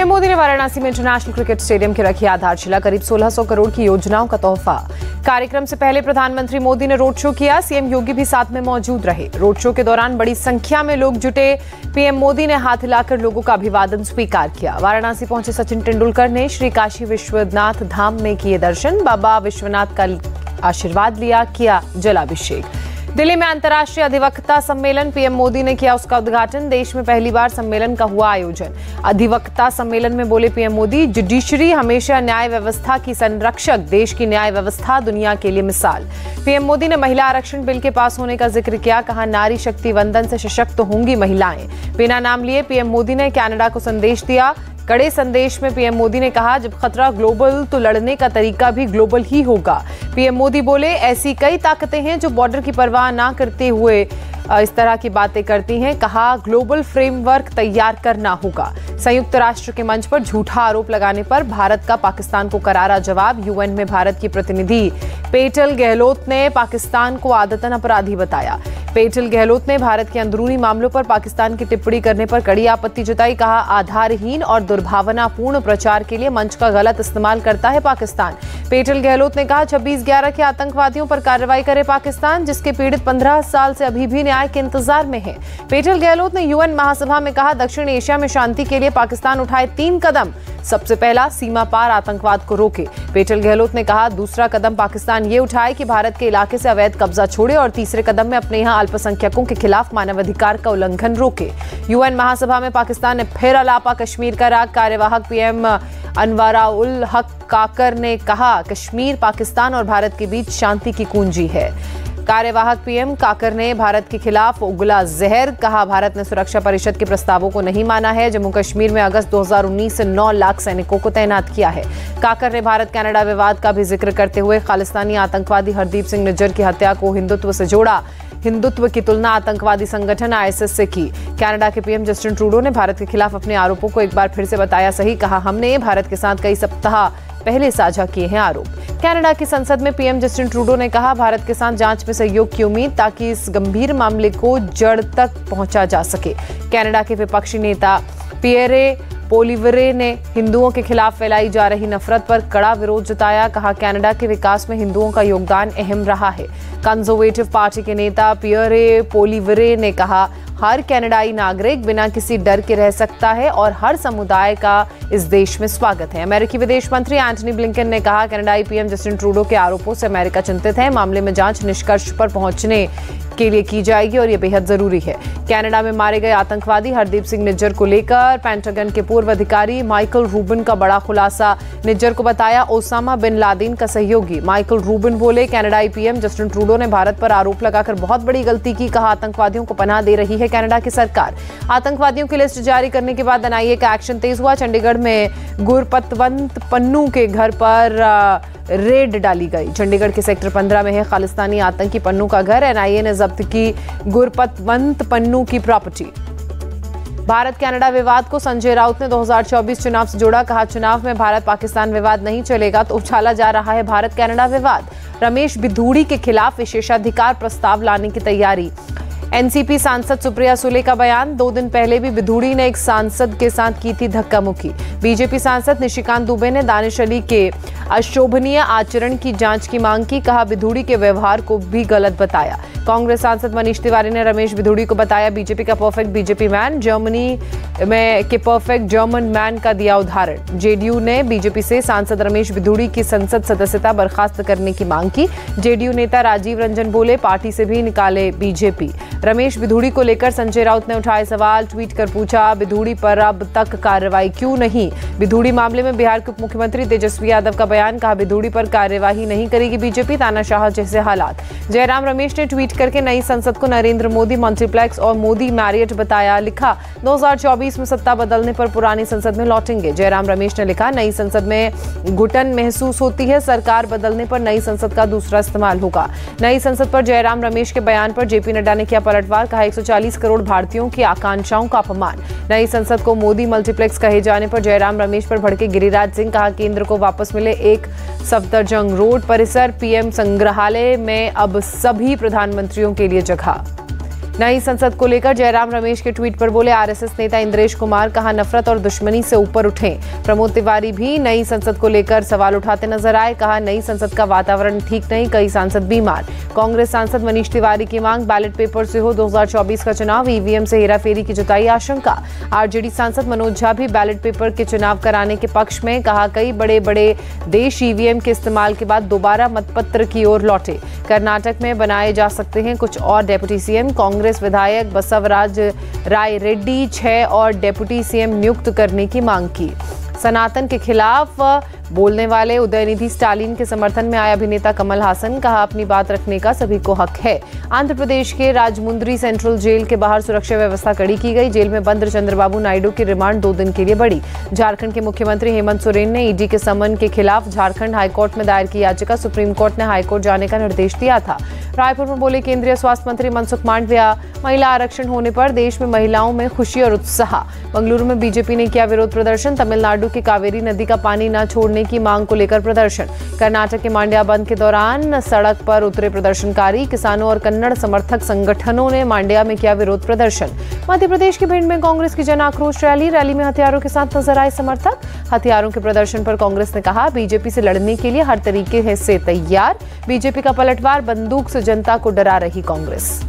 PM Modi ने वाराणसी में international cricket stadium की रखी आधारशिला। करीब 1600 करोड़ की योजनाओं का तोहफा। कार्यक्रम से पहले प्रधानमंत्री मोदी ने रोड शो किया। सीएम योगी भी साथ में मौजूद रहे। रोड शो के दौरान बड़ी संख्या में लोग जुटे। पीएम मोदी ने हाथ हिलाकर लोगों का अभिवादन स्वीकार किया। वाराणसी पहुंचे सचिन तेंदुलकर ने श्री काशी विश्वनाथ धाम में किए दर्शन। बाबा विश्वनाथ का आशीर्वाद लिया, किया जलाभिषेक। दिल्ली में अंतर्राष्ट्रीय अधिवक्ता सम्मेलन, पीएम मोदी ने किया उसका उद्घाटन। देश में पहली बार सम्मेलन का हुआ आयोजन। अधिवक्ता सम्मेलन में बोले पीएम मोदी, जुडिशरी हमेशा न्याय व्यवस्था की संरक्षक, देश की न्याय व्यवस्था दुनिया के लिए मिसाल। पीएम मोदी ने महिला आरक्षण बिल के पास होने का जिक्र किया। कहा, नारी शक्ति वंदन से सशक्त होंगी महिलाएं। बिना नाम लिए पीएम मोदी ने कनाडा को संदेश दिया। कड़े संदेश में पीएम मोदी ने कहा, जब खतरा ग्लोबल तो लड़ने का तरीका भी ग्लोबल ही होगा। पीएम मोदी बोले, ऐसी कई ताकतें हैं जो बॉर्डर की परवाह ना करते हुए इस तरह की बातें करती हैं। कहा, ग्लोबल फ्रेमवर्क तैयार करना होगा। संयुक्त राष्ट्र के मंच पर झूठा आरोप लगाने पर भारत का पाकिस्तान को करारा जवाब। यूएन में भारत की प्रतिनिधि पेटल गहलोत ने पाकिस्तान को आदतन अपराधी बताया। पेटल गहलोत ने भारत के अंदरूनी मामलों पर पाकिस्तान की टिप्पणी करने पर कड़ी आपत्ति जताई। कहा, आधारहीन और दुर्भावनापूर्ण प्रचार के लिए मंच का गलत इस्तेमाल करता है पाकिस्तान। पेटल गहलोत ने कहा, 26/11 के आतंकवादियों पर कार्रवाई करे पाकिस्तान, जिसके पीड़ित 15 साल से अभी भी न्याय के इंतजार में है। पेटल गहलोत ने यूएन महासभा में कहा, दक्षिण एशिया में शांति के लिए पाकिस्तान उठाए 3 कदम। सबसे पहला, सीमा पार आतंकवाद को रोके। पेटल गहलोत ने कहा, दूसरा कदम पाकिस्तान ये उठाए कि भारत के इलाके से अवैध कब्जा छोड़े और तीसरे कदम में अपने यहाँ अल्पसंख्यकों के खिलाफ मानवाधिकार का उल्लंघन रोके। यूएन महासभा में पाकिस्तान ने फिर अलापा कश्मीर का राग। कार्यवाहक पीएम अनवरुल हक काकर ने कहा, कश्मीर पाकिस्तान और भारत के बीच शांति की कुंजी है। कार्यवाहक पीएम काकर ने भारत के खिलाफ उगला जहर। कहा, भारत ने सुरक्षा परिषद के प्रस्तावों को नहीं माना है। जम्मू कश्मीर में अगस्त 2019 से 9 लाख सैनिकों को तैनात किया है। काकर ने भारत कनाडा विवाद का भी जिक्र करते हुए खालिस्तानी आतंकवादी हरदीप सिंह निज्जर की हत्या को हिंदुत्व से जोड़ा। हिंदुत्व की तुलना आतंकवादी संगठन आईएसआईएस से की। कनाडा के पीएम जस्टिन ट्रूडो ने भारत के खिलाफ अपने आरोपों को एक बार फिर से बताया सही। कहा, हमने भारत के साथ कई सप्ताह पहले साझा किए हैं आरोप। कनाडा की संसद में पीएम जस्टिन ट्रूडो ने कहा, भारत के साथ जांच में सहयोग की उम्मीद, ताकि इस गंभीर मामले को जड़ तक पहुंचा जा सके। कनाडा के विपक्षी नेता पियरे पोलिवरे ने हिंदुओं के खिलाफ फैलाई जा रही नफरत पर कड़ा विरोध जताया। कहा, कनाडा के विकास में हिंदुओं का योगदान अहम रहा है। कंजर्वेटिव पार्टी के नेता पियरे पोलिवरे ने कहा, हर कनाडाई नागरिक बिना किसी डर के रह सकता है और हर समुदाय का इस देश में स्वागत है। अमेरिकी विदेश मंत्री एंटनी ब्लिंकन ने कहा, कनाडाई पीएम जस्टिन ट्रूडो के आरोपों से अमेरिका चिंतित है। मामले में जांच निष्कर्ष पर पहुंचने के लिए की जाएगी और यह बेहद जरूरी है। कनाडा में मारे गए आतंकवादी हरदीप सिंह निज्जर को लेकर पेंटागन के पूर्व अधिकारी माइकल रूबिन का बड़ा खुलासा। निज्जर को बताया ओसामा बिन लादेन का सहयोगी। माइकल रूबिन बोले, कनाडाई पीएम जस्टिन ट्रूडो ने भारत पर आरोप लगाकर बहुत बड़ी गलती की। कहा, आतंकवादियों को पनाह दे रही है कनाडा की सरकार। आतंकवादियों की लिस्ट जारी करने के बाद एनआईए का एक्शन तेज हुआ। चंडीगढ़ में गुरपतवंत पन्नू के घर पर रेड डाली गई। चंडीगढ़ के सेक्टर 15 में है खालिस्तानी आतंकी पन्नू का घर। एनआईए ने जब्त की गुरपतवंत पन्नू की प्रॉपर्टी। भारत कनाडा विवाद को संजय राउत ने 2024 चुनाव से जोड़ा। कहा, चुनाव में भारत पाकिस्तान विवाद नहीं चलेगा तो उछाला जा रहा है भारत कनाडा विवाद। रमेश बिधूड़ी के खिलाफ विशेषाधिकार प्रस्ताव लाने की तैयारी। एनसीपी सांसद सुप्रिया सुले का बयान। 2 दिन पहले भी बिधूड़ी ने एक सांसद के साथ की थी धक्का मुक्की। बीजेपी सांसद निशिकांत दुबे ने दानिश अली के अशोभनीय आचरण की जांच की मांग की। कहा, बिधूड़ी के व्यवहार को भी गलत बताया। कांग्रेस सांसद मनीष तिवारी ने रमेश बिधूड़ी को बताया बीजेपी का परफेक्ट बीजेपी मैन। जर्मनी में के परफेक्ट जर्मन मैन का दिया उदाहरण। जेडीयू ने बीजेपी से सांसद रमेश बिधूड़ी की संसद सदस्यता बर्खास्त करने की मांग की। जेडीयू नेता राजीव रंजन बोले, पार्टी से भी निकाले बीजेपी। रमेश बिधूड़ी को लेकर संजय राउत ने उठाए सवाल। ट्वीट कर पूछा, बिधूड़ी पर अब तक कार्रवाई क्यों नहीं? बिधूड़ी मामले में बिहार के उप मुख्यमंत्री तेजस्वी यादव का बयान। कहा, बिधूड़ी पर कार्यवाही नहीं करेगी बीजेपी। तानाशाह जैसे हालात। जयराम रमेश ने ट्वीट करके नई संसद को नरेंद्र मोदी मल्टीप्लेक्स और मोदी मैरियट बताया। लिखा, 2024 में सत्ता बदलने पर पुरानी संसद में लौटेंगे। जयराम रमेश ने लिखा, नई संसद में घुटन महसूस होती है। सरकार बदलने पर नई संसद का दूसरा इस्तेमाल होगा। नई संसद पर जयराम रमेश के बयान पर जेपी नड्डा ने किया पलटवार। कहा, 140 करोड़ भारतीयों की आकांक्षाओं का अपमान। नई संसद को मोदी मल्टीप्लेक्स कहे जाने पर जयराम रमेश पर भड़के गिरिराज सिंह। कहा, केंद्र को वापस मिले एक सफदरजंग रोड परिसर। पीएम संग्रहालय में अब सभी प्रधानमंत्रियों के लिए जगह। नई संसद को लेकर जयराम रमेश के ट्वीट पर बोले आरएसएस नेता इंद्रेश कुमार, कहा नफरत और दुश्मनी से ऊपर उठें। प्रमोद तिवारी भी नई संसद को लेकर सवाल उठाते नजर आए, कहा नई संसद का वातावरण ठीक नहीं, कई सांसद बीमार। कांग्रेस सांसद मनीष तिवारी की मांग, बैलेट पेपर से हो 2024 का चुनाव, ईवीएम से हेराफेरी की जताई आशंका। आरजेडी सांसद मनोज झा भी बैलेट पेपर के चुनाव कराने के पक्ष में, कहा कई बड़े बड़े देश ईवीएम के इस्तेमाल के बाद दोबारा मतपत्र की ओर लौटे। कर्नाटक में बनाए जा सकते हैं कुछ और डेप्यूटी सीएम। कांग्रेस विधायक बसवराज राय रेड्डी 6 और डेप्यूटी सीएम नियुक्त करने की मांग की। सनातन के खिलाफ बोलने वाले उदयनिधि स्टालिन के समर्थन में आए अभिनेता कमल हासन, कहा अपनी बात रखने का सभी को हक है। आंध्र प्रदेश के राजमुंद्री सेंट्रल जेल के बाहर सुरक्षा व्यवस्था कड़ी की गई। जेल में बंद चंद्रबाबू नायडू की रिमांड 2 दिन के लिए बढ़ी। झारखंड के मुख्यमंत्री हेमंत सोरेन ने ईडी के समन के खिलाफ झारखंड हाईकोर्ट में दायर की याचिका, सुप्रीम कोर्ट ने हाईकोर्ट जाने का निर्देश दिया था। रायपुर में बोले केंद्रीय स्वास्थ्य मंत्री मनसुख मांडविया, महिला आरक्षण होने पर देश में महिलाओं में खुशी और उत्साह। बेंगलुरु में बीजेपी ने किया विरोध प्रदर्शन, तमिलनाडु की कावेरी नदी का पानी न छोड़ने की मांग को लेकर प्रदर्शन। कर्नाटक के मांड्या बंद के दौरान सड़क पर उतरे प्रदर्शनकारी, किसानों और कन्नड़ समर्थक संगठनों ने मांड्या में किया विरोध प्रदर्शन। मध्य प्रदेश के भिंड में कांग्रेस की जन आक्रोश रैली में हथियारों के साथ नजर आए समर्थक। हथियारों के प्रदर्शन पर कांग्रेस ने कहा बीजेपी से लड़ने के लिए हर तरीके से तैयार। बीजेपी का पलटवार, बंदूक से जनता को डरा रही कांग्रेस।